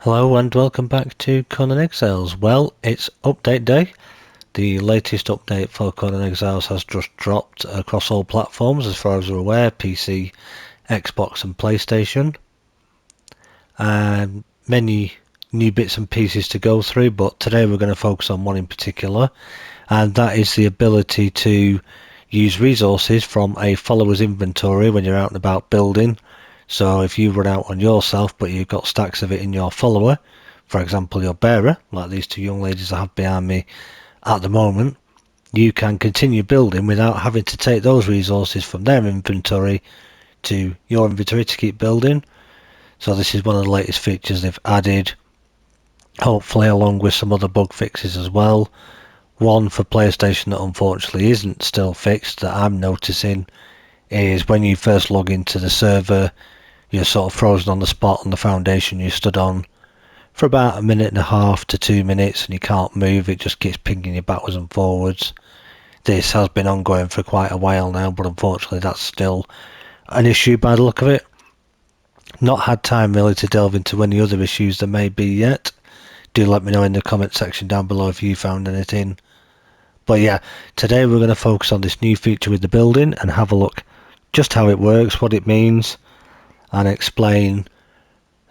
Hello and welcome back to Conan Exiles. Well, it's update day. The latest update for Conan Exiles has just dropped across all platforms as far as we're aware, PC, Xbox and PlayStation. And many new bits and pieces to go through, but today we're going to focus on one in particular, and that is the ability to use resources from a follower's inventory when you're out and about building. So if you run out on yourself but you've got stacks of it in your follower, for example your bearer, like these two young ladies I have behind me at the moment, you can continue building without having to take those resources from their inventory to your inventory to keep building. So this is one of the latest features they've added, hopefully along with some other bug fixes as well. One for PlayStation that unfortunately isn't still fixed that I'm noticing is when you first log into the server, you're sort of frozen on the spot on the foundation you stood on for about a minute and a half to 2 minutes and you can't move. It just keeps pinging you backwards and forwards. This has been ongoing for quite a while now, but unfortunately that's still an issue by the look of it. Not had time really to delve into any other issues there may be yet. Do let me know in the comment section down below if you found anything. But yeah, today we're going to focus on this new feature with the building and have a look just how it works, what it means, and explain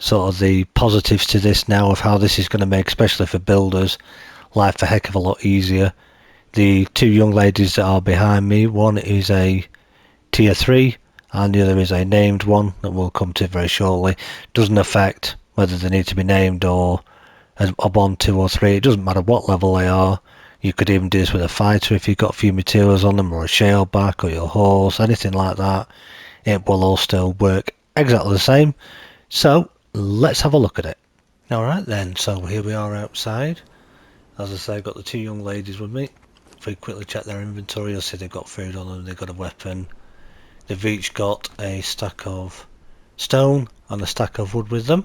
sort of the positives to this now of how this is going to make, especially for builders, life a heck of a lot easier. The two young ladies that are behind me, one is a tier 3 and the other is a named one that we'll come to very shortly. Doesn't affect whether they need to be named or a 1, 2 or 3. It doesn't matter what level they are. You could even do this with a fighter if you've got a few materials on them, or a shaleback or your horse, anything like that. It will all still work exactly the same. So let's have a look at it. Alright then, so here we are outside. As I say, I've got the two young ladies with me. If we quickly check their inventory, you'll see they've got food on them, they've got a weapon. They've each got a stack of stone and a stack of wood with them.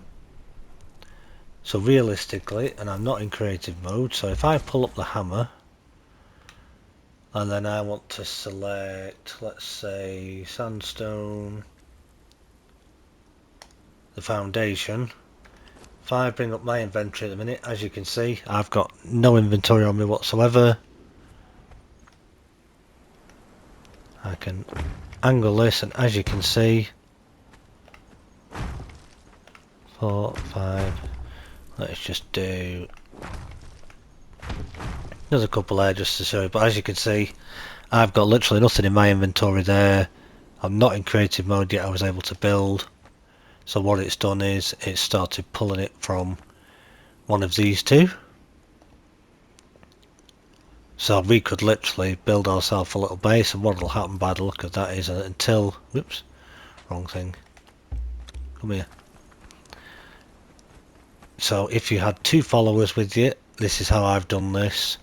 So realistically, and I'm not in creative mode, so if I pull up the hammer and then I want to select, let's say, sandstone, the foundation. If I bring up my inventory at the minute, as you can see, I've got no inventory on me whatsoever. I can angle this, and as you can see, 4, 5, let's just do, there's a couple there just to show you, but as you can see, I've got literally nothing in my inventory there. I'm not in creative mode yet, I was able to build. So what it's done is it started pulling it from one of these two. So we could literally build ourselves a little base, and what will happen by the look of that is until, whoops, wrong thing, come here. So if you had two followers with you, this is how I've done this.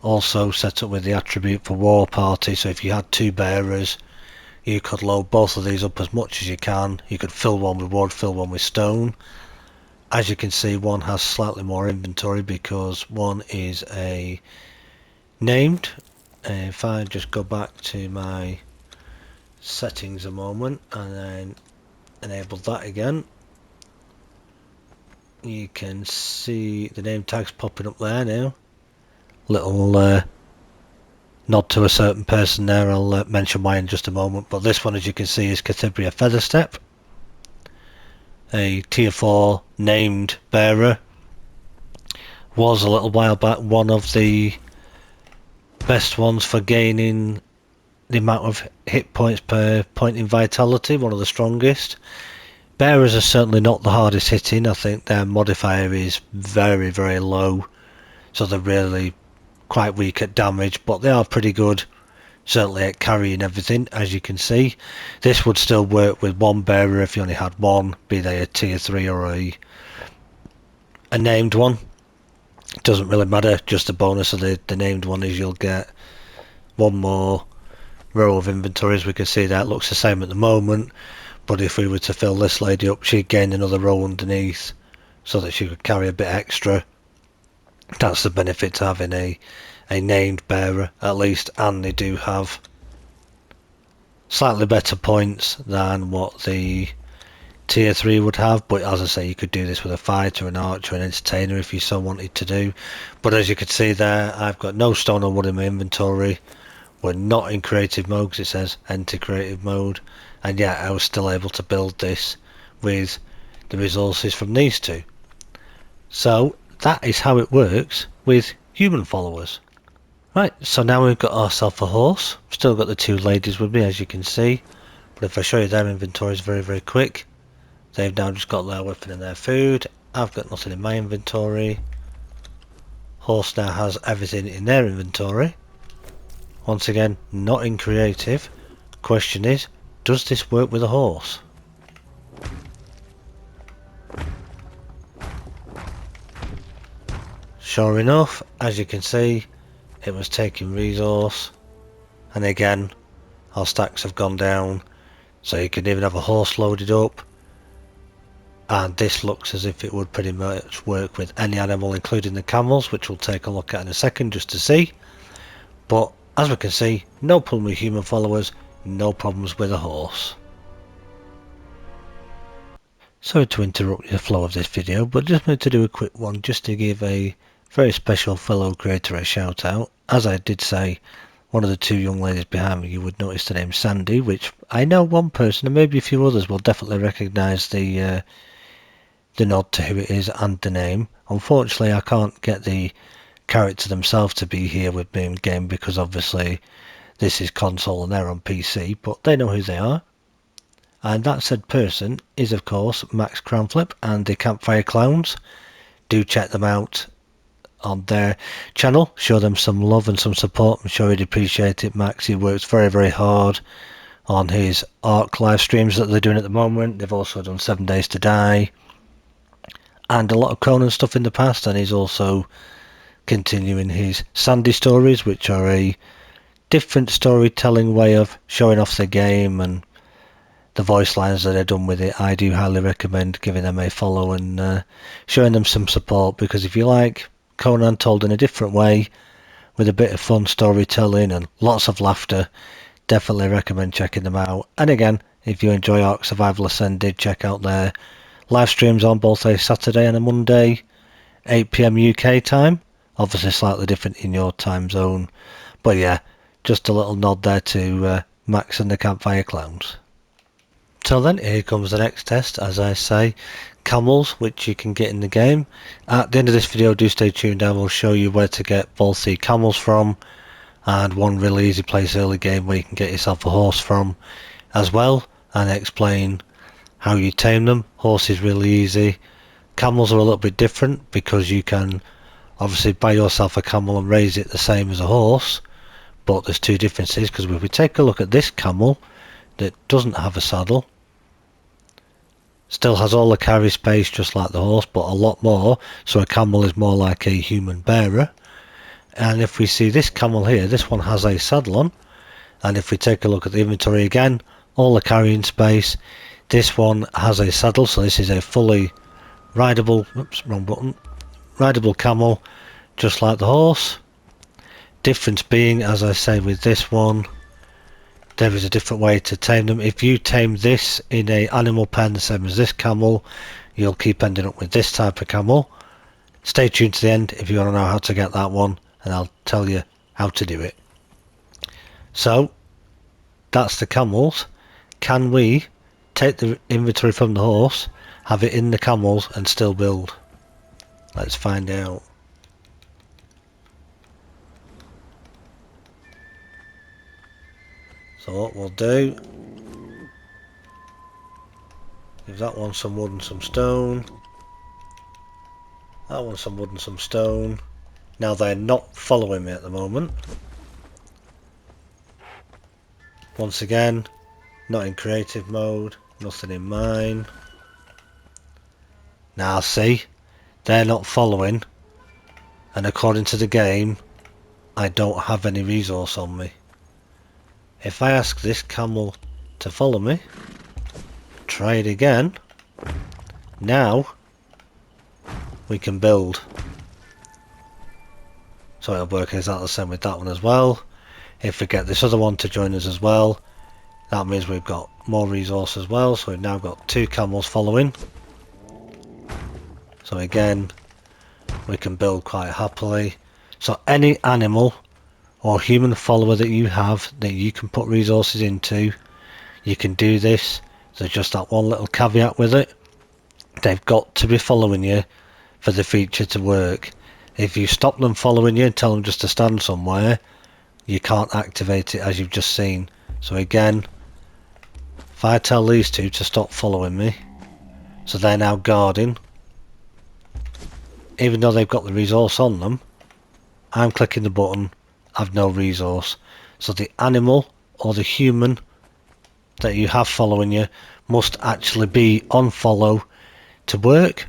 Also set up with the attribute for war party, so if you had two bearers, you could load both of these up as much as you can. You could fill one with wood, fill one with stone. As you can see, one has slightly more inventory because one is a named. If I just go back to my settings a moment and then enable that again, you can see the name tags popping up there now. Little nod to a certain person there. I'll mention why in just a moment, but this one, as you can see, is Cathibria Featherstep, a tier 4 named bearer. Was a little while back one of the best ones for gaining the amount of hit points per point in vitality, one of the strongest. Bearers are certainly not the hardest hitting. I think their modifier is very, very low, so they're really quite weak at damage, but they are pretty good certainly at carrying everything. As you can see, this would still work with one bearer if you only had one, be they a tier 3 or a named one. It doesn't really matter, just the bonus of the named one is you'll get one more row of inventories. We can see that looks the same at the moment, but if we were to fill this lady up, she'd gain another row underneath so that she could carry a bit extra. That's the benefit to having a named bearer at least, and they do have slightly better points than what the tier 3 would have, but as I say, you could do this with a fighter, an archer, an entertainer if you so wanted to do. But as you can see there, I've got no stone or wood in my inventory. We're not in creative mode because it says enter creative mode, and yet I was still able to build this with the resources from these two. So that is how it works with human followers. Right, so now we've got ourselves a horse. Still got the two ladies with me, as you can see, but if I show you their inventories very quick, they've now just got their weapon and their food. I've got nothing in my inventory. Horse now has everything in their inventory. Once again, not in creative. Question is, does this work with a horse? Sure enough, as you can see, it was taking resource, and again our stacks have gone down, so you can even have a horse loaded up, and this looks as if it would pretty much work with any animal, including the camels, which we'll take a look at in a second just to see. But as we can see, no problem with human followers, no problems with a horse. Sorry to interrupt the flow of this video, but just wanted to do a quick one just to give a very special fellow creator a shout out. As I did say, one of the two young ladies behind me, you would notice the name Sandy, which I know one person and maybe a few others will definitely recognise the nod to who it is and the name. Unfortunately, I can't get the character themselves to be here with me in game because obviously this is console and they're on PC, but they know who they are. And that said person is of course Max Cranflip and the Campfire Clowns. Do check them out on their channel, show them some love and some support. I'm sure he'd appreciate it. Max, he works very hard on his Ark live streams that they're doing at the moment. They've also done 7 Days to Die and a lot of Conan stuff in the past, and he's also continuing his Sandy stories, which are a different storytelling way of showing off the game and the voice lines that are done with it. I do highly recommend giving them a follow and showing them some support, because if you like Conan told in a different way with a bit of fun storytelling and lots of laughter, definitely recommend checking them out. And again, if you enjoy Ark Survival Ascended, check out their live streams on both a Saturday and a Monday, 8 PM UK time, obviously slightly different in your time zone, but yeah, just a little nod there to Max and the Campfire Clowns. So then, here comes the next test, as I say, camels, which you can get in the game. At the end of this video, do stay tuned, I will show you where to get both the camels from, and one really easy place early game where you can get yourself a horse from as well, and explain how you tame them. Horse is really easy. Camels are a little bit different because you can obviously buy yourself a camel and raise it the same as a horse, but there's two differences, because if we take a look at this camel that doesn't have a saddle, still has all the carry space just like the horse, but a lot more, so a camel is more like a human bearer. And if we see this camel here, this one has a saddle on, and if we take a look at the inventory again, all the carrying space, this one has a saddle, so this is a fully rideable, oops, wrong button, rideable camel, just like the horse. Difference being, as I say with this one, there is a different way to tame them. If you tame this in a animal pen the same as this camel, you'll keep ending up with this type of camel. Stay tuned to the end if you want to know how to get that one, and I'll tell you how to do it. So that's the camels. Can we take the inventory from the horse, have it in the camels and still build? Let's find out. So what we'll do, give that one some wood and some stone, that one some wood and some stone. Now they're not following me at the moment. Once again, not in creative mode, nothing in mine. Now see, they're not following, and according to the game, I don't have any resource on me. If I ask this camel to follow me, try it again, now we can build. So it'll work exactly the same with that one as well. If we get this other one to join us as well, That means we've got more resource as well, so we've now got 2 camels following. So again, we can build quite happily. So any animal or human follower that you have that you can put resources into, you can do this. There's just that one little caveat with it. They've got to be following you for the feature to work. If you stop them following you and tell them just to stand somewhere, you can't activate it, as you've just seen. So again, if I tell these two to stop following me, so they're now guarding, even though they've got the resource on them, I'm clicking the button, I've no resource. So the animal or the human that you have following you must actually be on follow to work.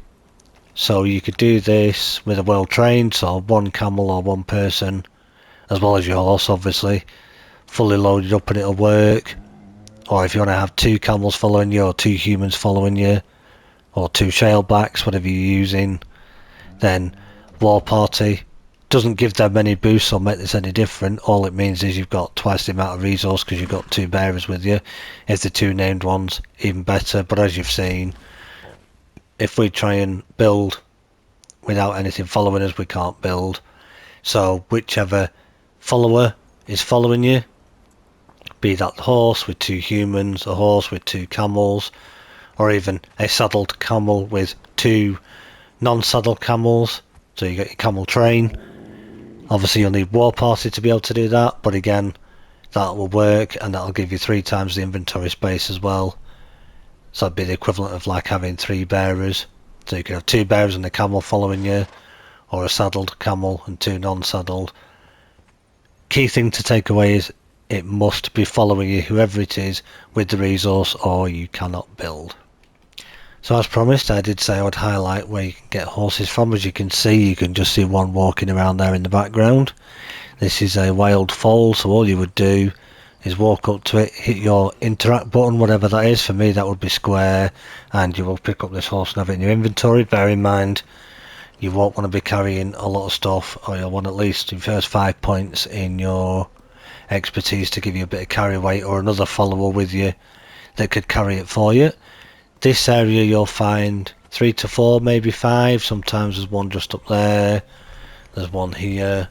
So you could do this with a well trained, so 1 camel or 1 person, as well as your horse obviously, fully loaded up and it'll work. Or if you want to have 2 camels following you, or 2 humans following you, or 2 shailbacks, whatever you're using, then War Party doesn't give them any boosts or make this any different. All it means is you've got twice the amount of resource because you've got 2 bearers with you. If the 2 named ones, even better. But as you've seen, if we try and build without anything following us, we can't build. So whichever follower is following you, be that horse with 2 humans, a horse with 2 camels, or even a saddled camel with 2 non-saddled camels, so you get your camel train. Obviously you'll need War Party to be able to do that, but again, that will work, and that'll give you 3 times the inventory space as well. So that'd be the equivalent of like having 3 bearers. So you could have 2 bearers and a camel following you, or a saddled camel and 2 non-saddled. Key thing to take away is it must be following you, whoever it is, with the resource, or you cannot build. So as promised, I did say I would highlight where you can get horses from. As you can see, you can just see one walking around there in the background. This is a wild foal, so all you would do is walk up to it, hit your interact button, whatever that is. For me that would be square, and you will pick up this horse and have it in your inventory. Bear in mind, you won't want to be carrying a lot of stuff, or you'll want at least your first 5 points in your expertise to give you a bit of carry weight, or another follower with you that could carry it for you. This area you'll find 3 to 4, maybe 5. Sometimes there's one just up there, there's one here.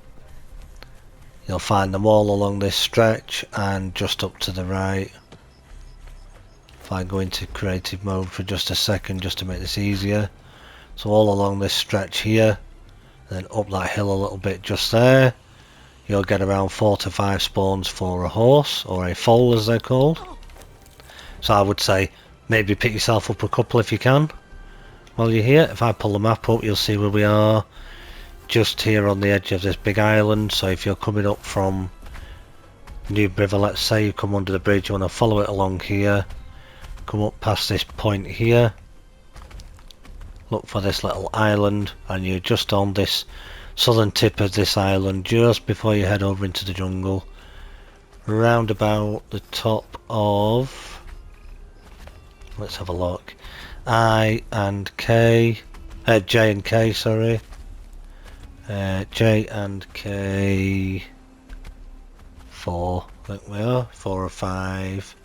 You'll find them all along this stretch and just up to the right. If I go into creative mode for just a second just to make this easier. So all along this stretch here, then up that hill a little bit just there, you'll get around 4 to 5 spawns for a horse, or a foal as they're called. So I would say maybe pick yourself up a couple if you can while you're here. If I pull the map up, you'll see where we are, just here on the edge of this big island. So if you're coming up from New River, let's say you come under the bridge, you want to follow it along here, come up past this point here, look for this little island, and you're just on this southern tip of this island just before you head over into the jungle, round about the top of, let's have a look, J and K, sorry, J and K 4, I think we are, 4 or 5,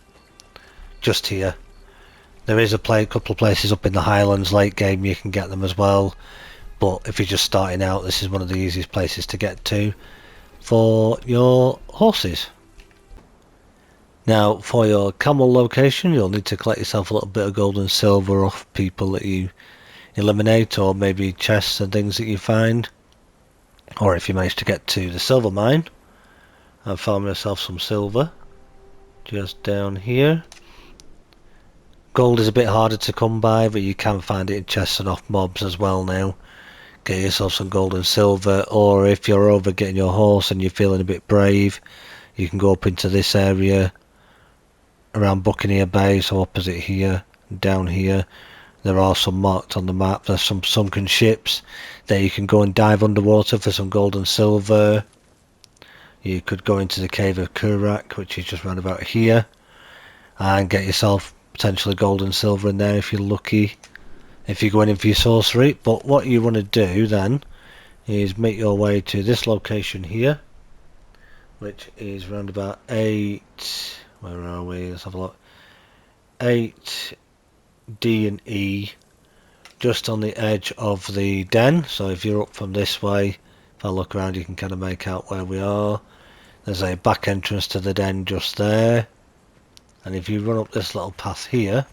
just here. There is a couple of places up in the Highlands late game you can get them as well, but if you're just starting out, this is one of the easiest places to get to for your horses. Now for your camel location, you'll need to collect yourself a little bit of gold and silver off people that you eliminate, or maybe chests and things that you find, or if you manage to get to the silver mine. I've found myself some silver just down here. Gold is a bit harder to come by, but you can find it in chests and off mobs as well now. Get yourself some gold and silver, or if you're over getting your horse and you're feeling a bit brave, you can go up into this area around Buccaneer Bay, so opposite here, down here. There are some marked on the map. There's some sunken ships that you can go and dive underwater for some gold and silver. You could go into the cave of Kurak, which is just round about here, and get yourself potentially gold and silver in there if you're lucky, if you're going in for your sorcery. But what you want to do then is make your way to this location here, which is round about 8, Where are we? Let's have a look. 8, D and E, just on the edge of the den. So if you're up from this way, if I look around, you can kind of make out where we are. There's a back entrance to the den just there. And if you run up this little path here,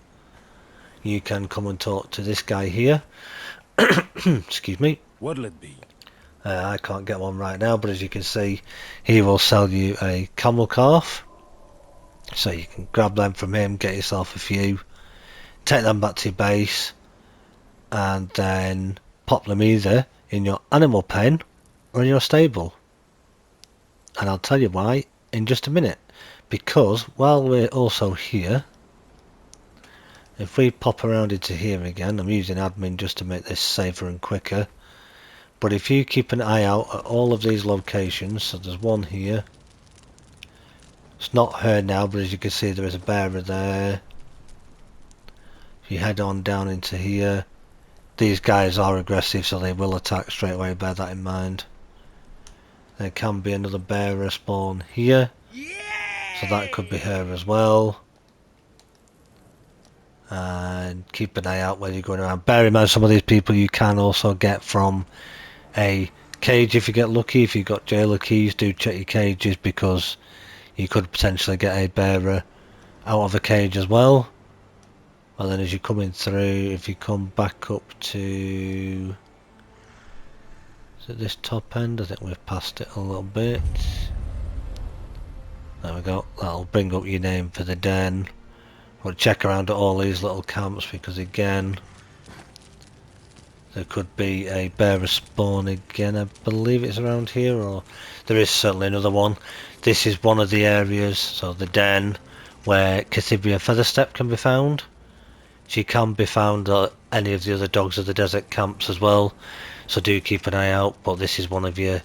you can come and talk to this guy here. Excuse me. What'll it be? I can't get one right now, but as you can see, he will sell you a camel calf. So you can grab them from him, get yourself a few, take them back to your base, and then pop them either in your animal pen or in your stable. And I'll tell you why in just a minute. Because while we're also here, if we pop around into here again, I'm using admin just to make this safer and quicker. But if you keep an eye out at all of these locations, so there's one here. It's not her now, but as you can see there is a bearer there. If you head on down into here, these guys are aggressive, so they will attack straight away, bear that in mind. There can be another bearer spawn here, so that could be her as well. And keep an eye out where you're going around. Bear in mind some of these people you can also get from a cage if you get lucky. If you've got jailer keys, do check your cages, because you could potentially get a bearer out of a cage as well. And then as you're coming through, if you come back up to, is it this top end? I think we've passed it a little bit. There we go. That'll bring up your name for the den. We'll check around at all these little camps, because again, there could be a bearer spawn again. I believe it's around here, or there is certainly another one. This is one of the areas, so the den, where Cathibia Featherstep can be found. She can be found at any of the other Dogs of the Desert camps as well, so do keep an eye out. But this is one of your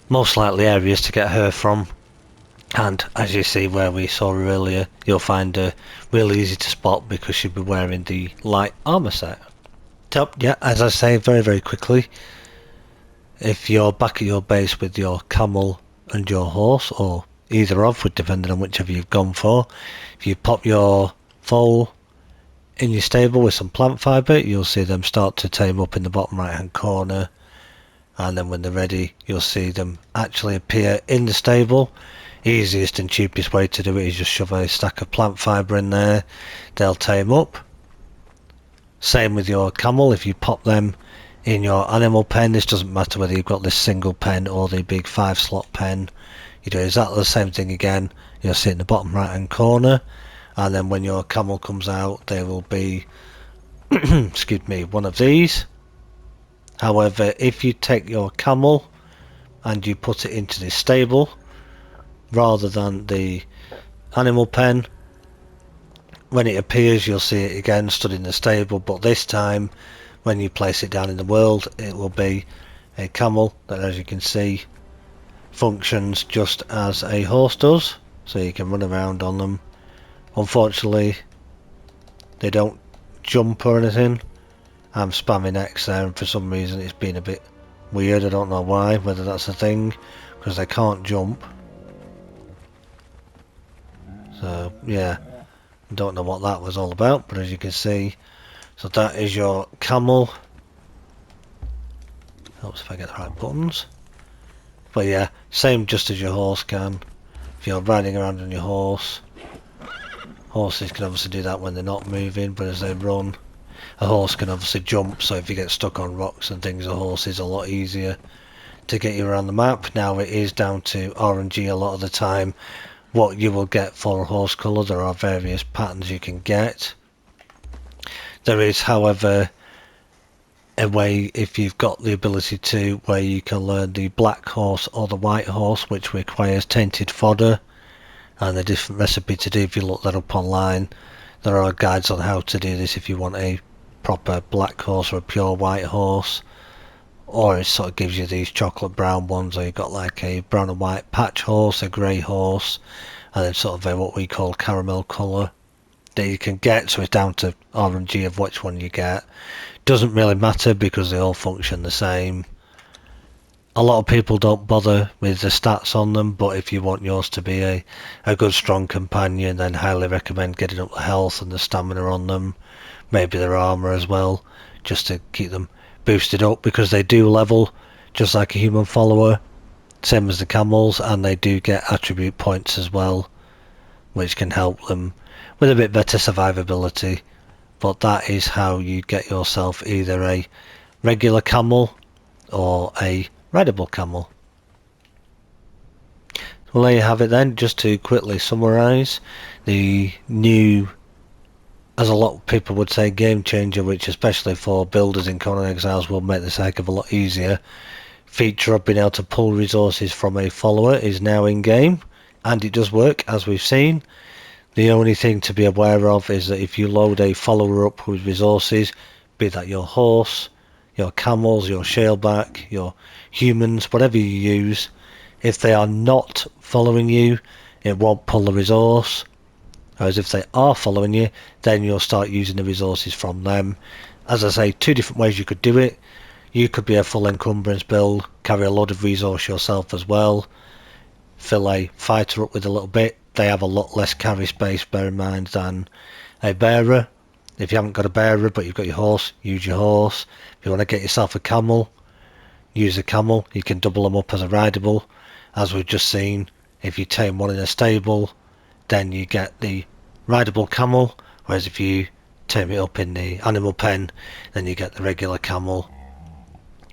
most likely areas to get her from. And as you see where we saw her earlier, you'll find her really easy to spot because she'll be wearing the light armor set. So yeah, as I say, very very quickly, if you're back at your base with your camel and your horse, or either of, depending on whichever you've gone for, if you pop your foal in your stable with some plant fibre, you'll see them start to tame up in the bottom right hand corner, and then when they're ready you'll see them actually appear in the stable. Easiest and cheapest way to do it is just shove a stack of plant fibre in there, they'll tame up. Same with your camel, if you pop them in your animal pen, this doesn't matter whether you've got this single pen or the big 5-slot pen, you do exactly the same thing again. You'll see it in the bottom right hand corner, and then when your camel comes out there will be excuse me, one of these. However, if you take your camel and you put it into this stable rather than the animal pen, when it appears you'll see it again stood in the stable, but this time when you place it down in the world it will be a camel that, as you can see, functions just as a horse does, so you can run around on them. Unfortunately they don't jump or anything. I'm spamming X there and for some reason it's been a bit weird, I don't know why, whether that's a thing, because they can't jump. So yeah, don't know what that was all about, but as you can see, so that is your camel. Helps if I get the right buttons. But yeah, same just as your horse can. If you're riding around on your horse, horses can obviously do that when they're not moving, but as they run, a horse can obviously jump, so if you get stuck on rocks and things, a horse is a lot easier to get you around the map. Now it is down to RNG a lot of the time what you will get for a horse colour. There are various patterns you can get. There is, however, a way, if you've got the ability to, where you can learn the black horse or the white horse, which requires tainted fodder, and a different recipe to do. If you look that up online, there are guides on how to do this if you want a proper black horse or a pure white horse, or it sort of gives you these chocolate brown ones, or you've got like a brown and white patch horse, a grey horse, and then sort of a what we call caramel colour that you can get. So it's down to RNG of which one you get. Doesn't really matter because they all function the same. A lot of people don't bother with the stats on them, but if you want yours to be a good strong companion, then highly recommend getting up the health and the stamina on them, maybe their armor as well, just to keep them boosted up, because they do level just like a human follower, same as the camels, and they do get attribute points as well, which can help them with a bit better survivability. But that is how you get yourself either a regular camel or a rideable camel. Well, there you have it then. Just to quickly summarise, the new, as a lot of people would say, game changer, which especially for builders in Conan Exiles will make this a heck of a lot easier, feature of being able to pull resources from a follower is now in game, and it does work as we've seen. The only thing to be aware of is that if you load a follower up with resources, be that your horse, your camels, your shaleback, your humans, whatever you use, if they are not following you, it won't pull the resource. Whereas if they are following you, then you'll start using the resources from them. As I say, two different ways you could do it. You could be a full encumbrance build, carry a lot of resource yourself as well, fill a fighter up with a little bit. They have a lot less carry space, bear in mind, than a bearer. If you haven't got a bearer but you've got your horse, use your horse. If you want to get yourself a camel, use a camel. You can double them up as a rideable. As we've just seen, if you tame one in a stable, then you get the rideable camel, whereas if you tame it up in the animal pen, then you get the regular camel.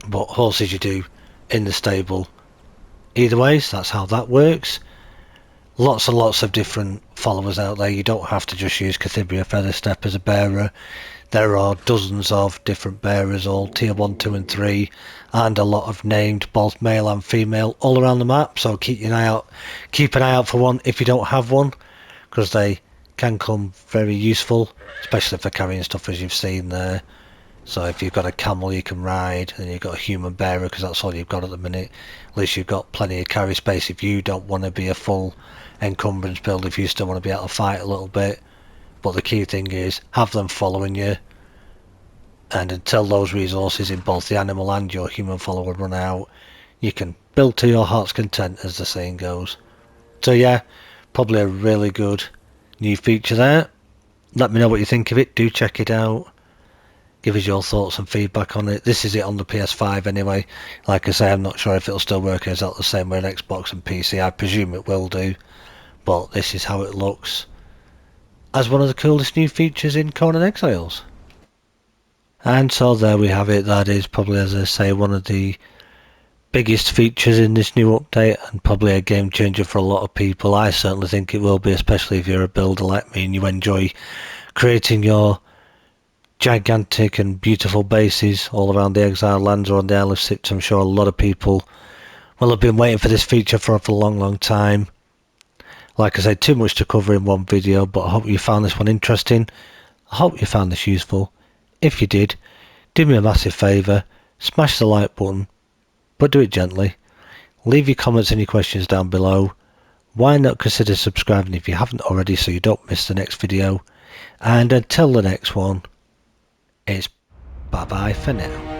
But horses you do in the stable. Either ways, that's how that works. Lots and lots of different followers out there. You don't have to just use Cathibria Featherstep as a bearer. There are dozens of different bearers, all tier 1, 2 and 3, and a lot of named, both male and female, all around the map. So keep an eye out for one if you don't have one, because they can come very useful, especially for carrying stuff as you've seen there. So if you've got a camel you can ride, and you've got a human bearer, because that's all you've got at the minute, at least you've got plenty of carry space if you don't want to be a full encumbrance build, if you still want to be able to fight a little bit. But the key thing is, have them following you, and until those resources in both the animal and your human follower run out, you can build to your heart's content, as the saying goes. So yeah, probably a really good new feature there. Let me know what you think of it. Do check it out. Give us your thoughts and feedback on it. This is it on the PS5 anyway. Like I say, I'm not sure if it'll still work exactly the same way on Xbox and PC. I presume it will do, but this is how it looks as one of the coolest new features in Conan Exiles. And so there we have it. That is probably, as I say, one of the biggest features in this new update, and probably a game changer for a lot of people. I certainly think it will be, especially if you're a builder like me and you enjoy creating your gigantic and beautiful bases all around the Exile lands or on the Isle of Sips. I'm sure a lot of people will have been waiting for this feature for a long time. Like I said, too much to cover in one video, but I hope you found this one interesting. I hope you found this useful. If you did, do me a massive favour, smash the like button, but do it gently. Leave your comments and your questions down below. Why not consider subscribing if you haven't already, so you don't miss the next video. And until the next one, it's bye bye for now.